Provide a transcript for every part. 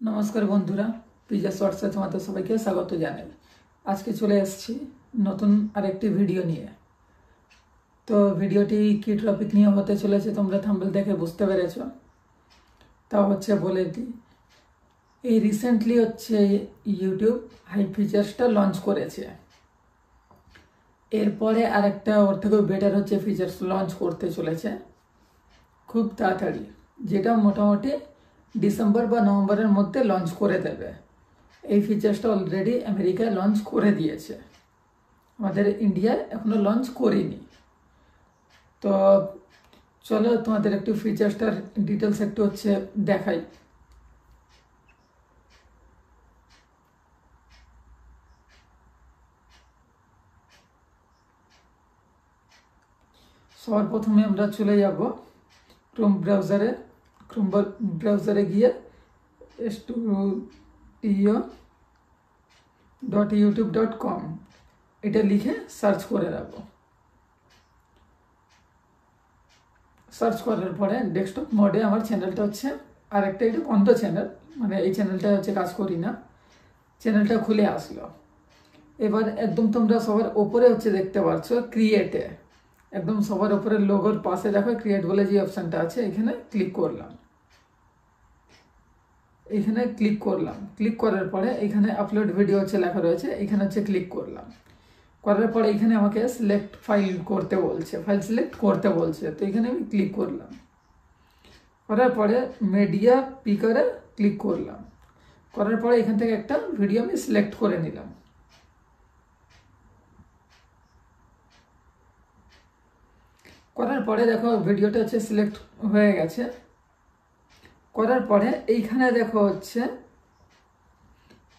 नमस्कार बंधुरा पिज्जा शर्ट्से तुम्हारे सबाइके स्वागत जानाई। आज के चले एसेছি नतून आरेकटी भिडियो निये। तो भिडियोटी कि टपिक निये होते चलेছে তোমরা থাম্বনেল দেখে বুঝতে পেরেছো। তাও হচ্ছে বলে দিই, এই রিসেন্টলি হচ্ছে ইউটিউব হাই ফিচার্সটা লঞ্চ করেছে। এরপরে আরেকটা ওর থেকেও বেটার হচ্ছে ফিচার্স লঞ্চ করতে চলেছে খুব তাড়াতাড়ি, যেটা মোটামুটি ডিসেম্বর বা নভেম্বরের মধ্যে লঞ্চ করে দেবে। এই ফিচার্সটা অলরেডি আমেরিকায় লঞ্চ করে দিয়েছে, আমাদের ইন্ডিয়ায় এখনো লঞ্চ করেনি। তো চলো তোমাদের একটু ফিচার্সটার ডিটেলস একটু হচ্ছে দেখাই। সবার প্রথমে আমরা চলে যাব ক্রোম ব্রাউজারে গিয়ে studio.youtube.com এটা লিখে সার্চ করে রাখবো। সার্চ করার পরে ডেস্কটপ মোডে আমার চ্যানেলটা হচ্ছে আর একটা এটা বন্ধ চ্যানেল, মানে এই চ্যানেলটা হচ্ছে কাজ করি না, চ্যানেলটা খুলে আসলো। এবার একদম তোমরা সবার উপরে হচ্ছে দেখতে পাচ্ছ ক্রিয়েটে, একদম সবার উপরে লোগোর পাশে দেখো ক্রিয়েট বলে যে অপশনটা আছে, এখানে ক্লিক করলাম। এখানে ক্লিক করলাম, ক্লিক করার পরে এখানে আপলোড ভিডিও হচ্ছে লেখা রয়েছে, এখানে হচ্ছে ক্লিক করলাম। করার পরে এখানে আমাকে সিলেক্ট ফাইল করতে বলছে, ফাইল সিলেক্ট করতে বলছে, তো এখানে আমি ক্লিক করলাম। করার পরে মিডিয়া পিকারে ক্লিক করলাম। করার পরে এখান থেকে একটা ভিডিও আমি সিলেক্ট করে নিলাম। করার পরে দেখো ভিডিওটা হচ্ছে সিলেক্ট হয়ে গেছে। করার পরে এইখানে দেখো হচ্ছে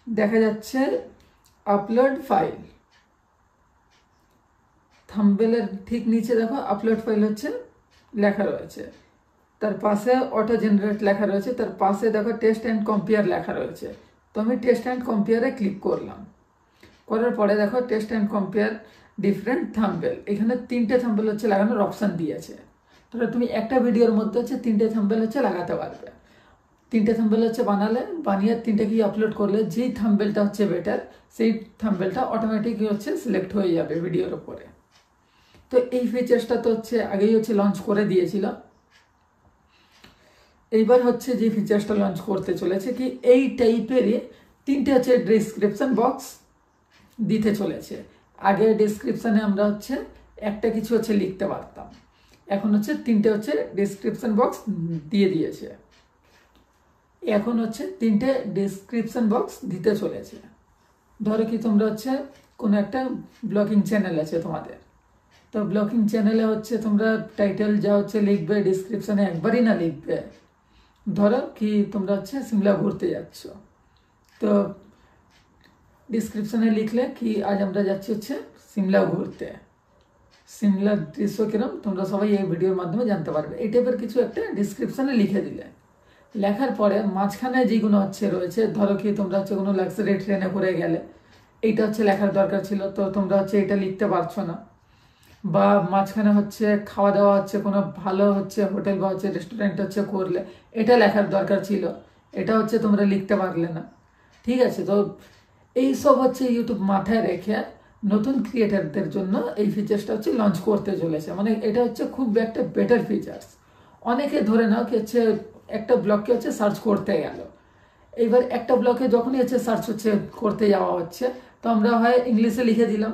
দেখা যাচ্ছে আপলোড ফাইল, থাম্বনেলের ঠিক নিচে দেখো আপলোড ফাইল হচ্ছে লেখা রয়েছে, তার পাশে অটো জেনারেট লেখা রয়েছে, তার পাশে দেখো টেস্ট অ্যান্ড কম্পেয়ার লেখা রয়েছে। তো আমি টেস্ট অ্যান্ড কম্পেয়ারে ক্লিক করলাম। করার পরে দেখো test and compare different thumbnail, এখানে 3টে থাম্বনেল হচ্ছে লাগানোর অপশান দিয়েছে। তাহলে তুমি একটা ভিডিওর মধ্যে হচ্ছে 3টে থাম্বনেল হচ্ছে লাগাতে পারবে। 3টে থাম্বনেল হচ্ছে বানিয়ে 3টে কি আপলোড করলে যেই থাম্বনেলটা হচ্ছে বেটার, সেই থাম্বনেলটা অটোমেটিক হচ্ছে সিলেক্ট হয়ে যাবে ভিডিওর উপরে। তো এই ফিচার্সটা তো হচ্ছে আগেই হচ্ছে লঞ্চ করে দিয়েছিল। এইবার হচ্ছে যে ফিচার্সটা লঞ্চ করতে চলেছে কি এই টাইপেরই 3টে হচ্ছে ডেসক্রিপশন বক্স দিতে চলেছে। আগে ডেসক্রিপশনে আমরা হচ্ছে একটা কিছু হচ্ছে লিখতে পারতাম, এখন হচ্ছে 3টে হচ্ছে ডেসক্রিপশন বক্স দিয়ে দিয়েছে। এখন হচ্ছে 3টে ডেসক্রিপশন বক্স দিতে চলেছে। ধরো কি তোমরা হচ্ছে কোনো একটা ব্লগিং চ্যানেল আছে তোমাদের, তো ব্লগিং চ্যানেলে হচ্ছে তোমরা টাইটেল যা হচ্ছে লিখবে ডেসক্রিপশনে একবারই না লিখবে। ধরো কি তোমরা হচ্ছে সিমলা ঘুরতে যাচ্ছ, তো ডিসক্রিপশনে লিখলে কি আজ আমরা যাচ্ছি হচ্ছে সিমলা ঘুরতে, সিমলার দৃশ্য কিরম তোমরা সবাই এই ভিডিওর মাধ্যমে জানতে পারবে। এই টাইপের কিছু একটা ডিসক্রিপশনে লিখে দিলে, লেখার পরে মাঝখানে যেগুলো হচ্ছে রয়েছে, ধরো কি তোমরা হচ্ছে কোনো লাক্সারি ট্রেনে করে গেলে এইটা হচ্ছে লেখার দরকার ছিল, তো তোমরা হচ্ছে এটা লিখতে পারছো না। বা মাঝখানে হচ্ছে খাওয়া দাওয়া হচ্ছে কোনো ভালো হচ্ছে হোটেল বা হচ্ছে রেস্টুরেন্ট হচ্ছে করলে এটা লেখার দরকার ছিল, এটা হচ্ছে তোমরা লিখতে পারলে না। ঠিক আছে, তো এইসব হচ্ছে ইউটিউব মাথায় রেখে নতুন ক্রিয়েটারদের জন্য এই ফিচার্সটা হচ্ছে লঞ্চ করতে চলেছে। মানে এটা হচ্ছে খুব একটা বেটার ফিচার্স। অনেকে ধরে নাও কি হচ্ছে একটা ব্লগকে হচ্ছে সার্চ করতে গেল, এইবার একটা ব্লগে যখনই হচ্ছে সার্চ হচ্ছে করতে যাওয়া হচ্ছে, তো আমরা হয় ইংলিশে লিখে দিলাম,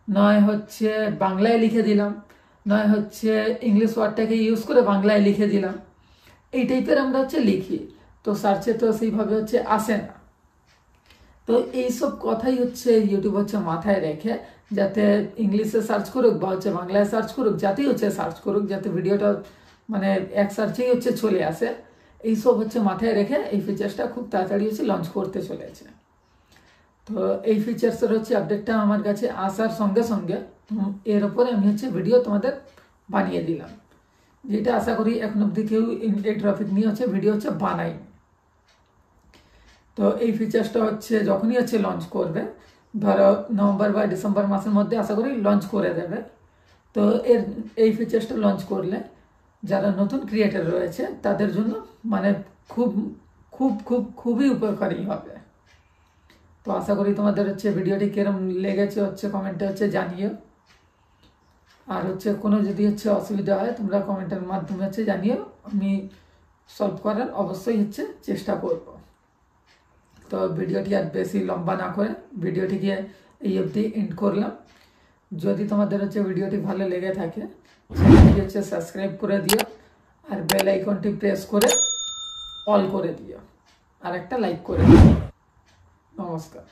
নয় হচ্ছে বাংলায় লিখে দিলাম, নয় হচ্ছে ইংলিশ ওয়ার্ডটাকে ইউজ করে বাংলায় লিখে দিলাম, এই টাইপের আমরা হচ্ছে লিখি। তো সার্চে তো সেইভাবে হচ্ছে আসে না। তো এইসব কথাই হচ্ছে ইউটিউব হচ্ছে মাথায় রেখে, যাতে ইংলিশে সার্চ করুক বা হচ্ছে বাংলায় সার্চ করুক, যাতেই হচ্ছে সার্চ করুক, যাতে ভিডিওটা মানে এক সার্চেই হচ্ছে চলে আসে, এইসব হচ্ছে মাথায় রেখে এই ফিচার্সটা খুব তাড়াতাড়ি হচ্ছে লঞ্চ করতে চলেছে। তো এই ফিচার্সের হচ্ছে আপডেটটা আমার কাছে আসার সঙ্গে সঙ্গে এর উপরে আমি হচ্ছে ভিডিও তোমাদের বানিয়ে দিলাম, যেটা আশা করি এখন অবধি কেউ এই টপিক নিয়ে হচ্ছে ভিডিও হচ্ছে বানাই। তো এই ফিচার্সটা হচ্ছে যখনই হচ্ছে লঞ্চ করবে, ধরো নভেম্বর বা ডিসেম্বর মাসের মধ্যে আশা করি লঞ্চ করে দেবে। তো এই ফিচার্সটা লঞ্চ করলে যারা নতুন ক্রিয়েটর রয়েছে তাদের জন্য মানে খুব খুব খুব খুবই উপকারী হবে। তো আশা করি তোমাদের ভিডিওটি কিরম লেগেছে কমেন্টে জানিও। আর কোনো যদি অসুবিধা হয় তোমরা কমেন্টের মাধ্যমে জানিও, আমি সলভ করার অবশ্যই চেষ্টা করব। তো ভিডিওটি আর বেশি লম্বা না করে ভিডিওটিকে এই অবধি এন্ড করলাম। যদি তোমাদের ভিডিওটি ভালো লেগে থাকে চ্যানেলটি সাবস্ক্রাইব করে দিও, আর বেল আইকনটি প্রেস করে অল করে দিও, আর একটা লাইক করে দিও। নমস্কার।